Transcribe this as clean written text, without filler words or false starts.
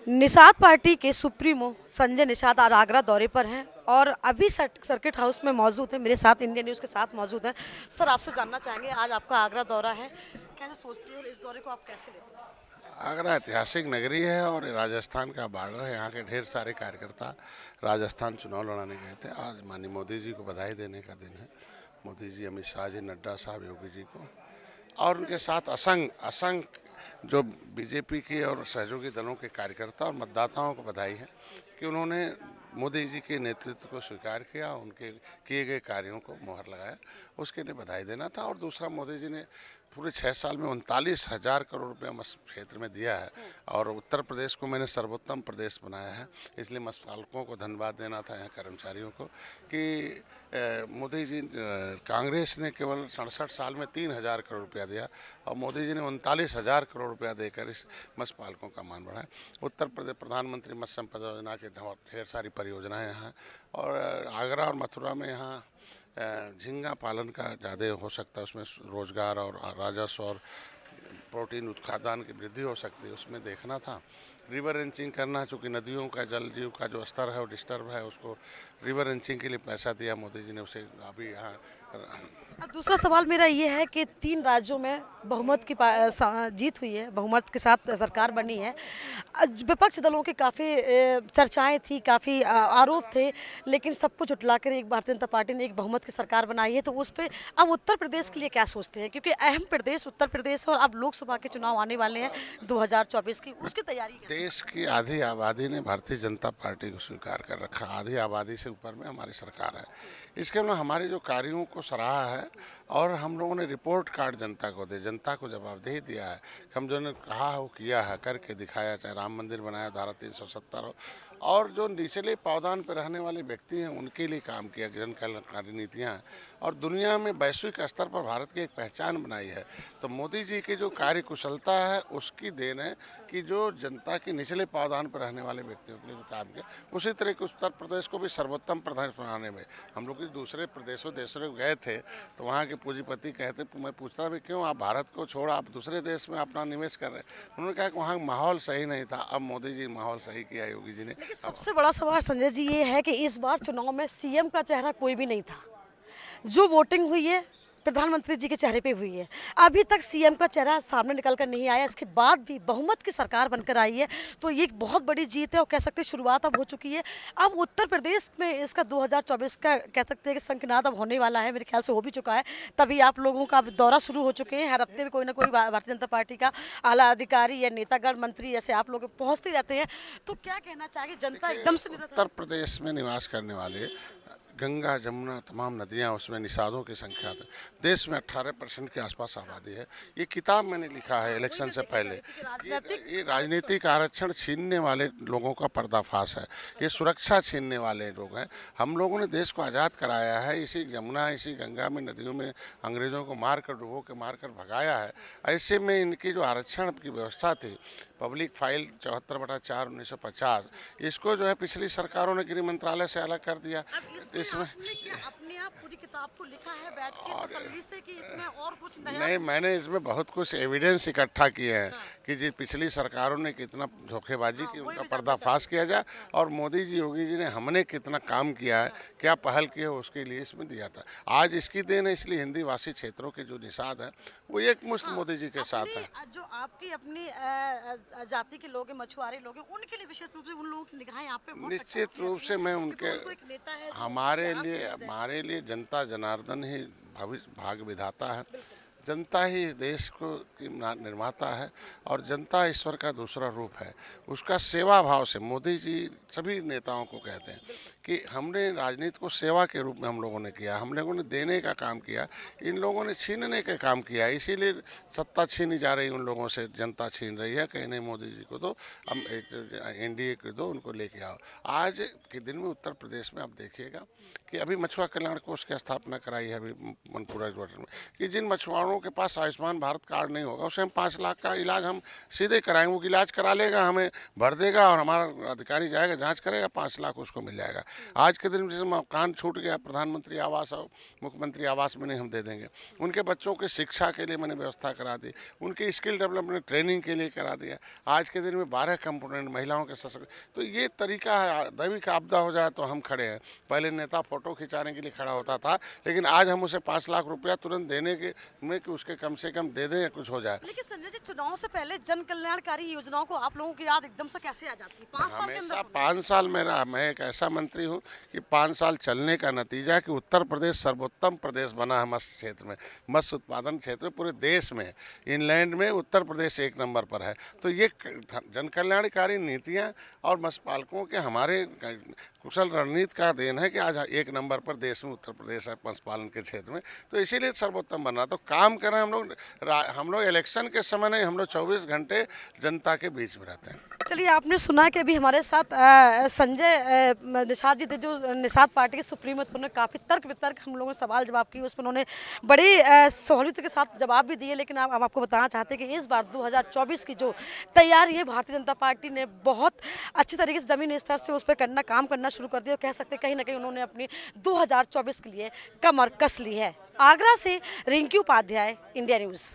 Nishad party के supremo Sanjay Nishad आज आगरा दौरे पर हैं और अभी सर्किट हाउस में मौजूद है। मेरे साथ इंडिया न्यूज़ के साथ मौजूद हैं। सर, आपसे जानना चाहेंगे, आज आपका आगरा दौरा है, कैसे सोचते हैं और इस दौरे को आप कैसे लेते हैं? आगरा ऐतिहासिक नगरी है और ये राजस्थान का बॉर्डर है। यहाँ के ढेर सारे कार्यकर्ता राजस्थान चुनाव लड़ाने गए थे। आज माननीय मोदी जी को बधाई देने का दिन है। मोदी जी, अमित शाह जी, नड्डा साहब, योगी जी को और उनके साथ असंख्य असंख्य जो बीजेपी के और सहयोगी दलों के कार्यकर्ता और मतदाताओं को बधाई है कि उन्होंने मोदी जी के नेतृत्व को स्वीकार किया, उनके किए गए कार्यों को मोहर लगाया, उसके लिए बधाई देना था। और दूसरा, मोदी जी ने पूरे 6 साल में 39,000 करोड़ रुपया मत्स्य क्षेत्र में दिया है और उत्तर प्रदेश को मैंने सर्वोत्तम प्रदेश बनाया है। इसलिए मत्स्य पालकों को धन्यवाद देना था, यहाँ कर्मचारियों को, कि मोदी जी कांग्रेस ने केवल 67 साल में 3,000 करोड़ रुपया दिया और मोदी जी ने 39,000 करोड़ रुपया देकर इस मत्स्य पालकों का मान बढ़ाया। उत्तर प्रदेश प्रधानमंत्री मत्स्य संपदा योजना के ढेर सारी परियोजनाएं यहाँ और आगरा और मथुरा में यहाँ झींगा पालन का ज़्यादा हो सकता है, उसमें रोजगार और राजस्व और प्रोटीन उत्पादन की वृद्धि हो सकती है, उसमें देखना था। रिवर रेंचिंग करना है, चूँकि नदियों का जल जीव का जो स्तर है वो डिस्टर्ब है, उसको रिवर रेंचिंग के लिए पैसा दिया मोदी जी ने, उसे अभी यहाँ अब दूसरा सवाल मेरा ये है कि 3 राज्यों में बहुमत की जीत हुई है, बहुमत के साथ सरकार बनी है। विपक्ष दलों की काफ़ी चर्चाएं थी, काफ़ी आरोप थे, लेकिन सबको झुटलाकर एक भारतीय जनता पार्टी ने एक बहुमत की सरकार बनाई है। तो उस पर अब उत्तर प्रदेश के लिए क्या सोचते हैं, क्योंकि अहम प्रदेश उत्तर प्रदेश है और अब लोकसभा के चुनाव आने वाले हैं 2024 की, उसकी तैयारी कैसे? देश की आधी आबादी ने भारतीय जनता पार्टी को स्वीकार कर रखा। आधी आबादी से ऊपर में हमारी सरकार है। इसके अलावा हमारे जो कार्यों को सराहा है और हम लोगों ने रिपोर्ट कार्ड जनता को दे, जनता को जवाबदेही दिया है। हम जो ने कहा है वो किया है, करके दिखाया, चाहे राम मंदिर बनाया, धारा 370 हो, और जो निचले पावदान पर रहने वाले व्यक्ति हैं उनके लिए काम किया, जन कल्याणकारी नीतियाँ हैं और दुनिया में वैश्विक स्तर पर भारत की एक पहचान बनाई है। तो मोदी जी की जो कार्य कुशलता है उसकी देन है कि जो जनता के निचले पावदान पर रहने वाले व्यक्तियों के लिए जो काम किया, उसी तरह के उत्तर प्रदेश को भी सर्वोत्तम प्रदेश बनाने में हम लोग दूसरे प्रदेशों देशों गए थे तो वहाँ के पूंजीपति कहते, मैं पूछता भी क्यों आप भारत को छोड़ आप दूसरे देश में अपना निवेश कर रहे हैं। उन्होंने कहा कि वहाँ माहौल सही नहीं था। अब मोदी जी माहौल सही किया योगी जी ने। सबसे बड़ा सवाल संजय जी ये है कि इस बार चुनाव में सीएम का चेहरा कोई भी नहीं था। जो वोटिंग हुई है प्रधानमंत्री जी के चेहरे पे हुई है। अभी तक सीएम का चेहरा सामने निकल कर नहीं आया, इसके बाद भी बहुमत की सरकार बनकर आई है, तो ये एक बहुत बड़ी जीत है और कह सकते हैं शुरुआत अब हो चुकी है। अब उत्तर प्रदेश में इसका 2024 का कह सकते हैं कि शंखनाद अब होने वाला है, मेरे ख्याल से हो भी चुका है। तभी आप लोगों का दौरा शुरू हो चुके हैं। हर हफ्ते में कोई ना कोई भारतीय जनता पार्टी का आला अधिकारी या नेतागण, मंत्री ऐसे आप लोग पहुँचते रहते हैं। तो क्या कहना चाहिए, जनता एकदम से उत्तर प्रदेश में निवास करने वाले गंगा जमुना तमाम नदियां, उसमें निषादों की संख्या है। देश में 18% के आसपास आबादी है। ये किताब मैंने लिखा है इलेक्शन से पहले। ये राजनीतिक आरक्षण छीनने वाले लोगों का पर्दाफाश है। ये सुरक्षा छीनने वाले लोग हैं। हम लोगों ने देश को आज़ाद कराया है, इसी जमुना इसी गंगा में नदियों में अंग्रेज़ों को मार कर डुबो के मार कर भगाया है। ऐसे में इनकी जो आरक्षण की व्यवस्था थी, पब्लिक फाइल 74/4/1950, इसको जो है पिछली सरकारों ने गृह मंत्रालय से अलग कर दिया। तो इसमें अपने आप पूरी किताब को लिखा है बैठ के तसल्ली से कि इसमें और कुछ नया नहीं, मैंने इसमें बहुत कुछ एविडेंस इकट्ठा किए हैं कि जी पिछली सरकारों ने कितना धोखेबाजी की, उनका पर्दाफाश किया जाए और मोदी जी योगी जी ने हमने कितना काम किया है, क्या पहल की है, उसके लिए इसमें दिया था। आज इसकी देन है, इसलिए हिंदी भाषी क्षेत्रों के जो निषाद है वो एक मुश्त मोदी जी के साथ है। जो आपकी अपनी जाति के लोग हैं, मछुआरे लोग हैं, उनके लिए विशेष रूप से उन लोगों की निगाहें यहाँ पे निश्चित रूप से मैं उनके हमारे लिए जनता जनार्दन ही भविष्य भाग विधाता है। जनता ही देश को की निर्माता है और जनता ईश्वर का दूसरा रूप है। उसका सेवा भाव से मोदी जी सभी नेताओं को कहते हैं कि हमने राजनीति को सेवा के रूप में हम लोगों ने किया, हम लोगों ने देने का काम किया, इन लोगों ने छीनने का काम किया। इसीलिए सत्ता छीनी जा रही, उन लोगों से जनता छीन रही है। कहीं नहीं, मोदी जी को दो, हम एनडीए को दो, उनको लेके आओ। आज के दिन में उत्तर प्रदेश में आप देखिएगा कि अभी मछुआ कल्याण कोष की स्थापना कराई है अभी मनपुरा में, कि जिन मछुआरों के पास आयुष्मान भारत कार्ड नहीं होगा उसे हम 5 लाख का इलाज हम सीधे कराएंगे। वो इलाज करा लेगा, हमें भर देगा और हमारा अधिकारी जाएगा, जांच करेगा, 5 लाख उसको मिल जाएगा। आज के दिन में जैसे मकान छूट गया, प्रधानमंत्री आवास और मुख्यमंत्री आवास में नहीं हम दे देंगे। उनके बच्चों की शिक्षा के लिए मैंने व्यवस्था करा दी, उनकी स्किल डेवलपमेंट ट्रेनिंग के लिए करा दिया। आज के दिन में 12 कंपोनेंट महिलाओं के सशक्त, तो ये तरीका है। दैविक आपदा हो जाए तो हम खड़े हैं। पहले नेता फोटो खिंचाने के लिए खड़ा होता था, लेकिन आज हम उसे 5 लाख रुपया तुरंत देने के में कि उसके कम से कम दे दें या कुछ हो जाए। लेकिन संजय जी, चुनाव से पहले जन कल्याणकारी योजनाओं को आप लोगों की याद एकदम से कैसे आ जाती है? 5 साल के हमेशा अंदर 5 साल मैं एक ऐसा मंत्री हूँ कि 5 साल चलने का नतीजा है कि उत्तर प्रदेश सर्वोत्तम प्रदेश बना है मत्स्य क्षेत्र में, मत्स्य उत्पादन क्षेत्र में पूरे देश में, इनलैंड में उत्तर प्रदेश 1 नंबर पर है। तो ये जन कल्याणकारी नीतियाँ और मत्स्य पालकों के हमारे कुशल रणनीति का देन है कि आज 1 नंबर पर देश में उत्तर प्रदेश है मत्स्य पालन के क्षेत्र में। तो इसीलिए सर्वोत्तम बन रहा। तो काम करें हम लोग इलेक्शन के समय नहीं, हम लोग 24 घंटे जनता के बीच में रहते हैं। चलिए, आपने सुना कि अभी हमारे साथ संजय निषाद जी थे, जो निषाद पार्टी के सुप्रीमो थे। उन्होंने काफ़ी तर्क वितर्क हम लोगों ने सवाल जवाब किए, उसमें उन्होंने बड़ी सहूलियत के साथ जवाब भी दिए। लेकिन हम आपको बताना चाहते हैं कि इस बार 2024 की जो तैयारी है, भारतीय जनता पार्टी ने बहुत अच्छी तरीके से ज़मीनी स्तर से उस पर काम करना शुरू कर दिया। कह सकते हैं कहीं ना कहीं उन्होंने अपनी 2024 के लिए कमर कस ली है। आगरा से रिंकी उपाध्याय, इंडिया न्यूज़।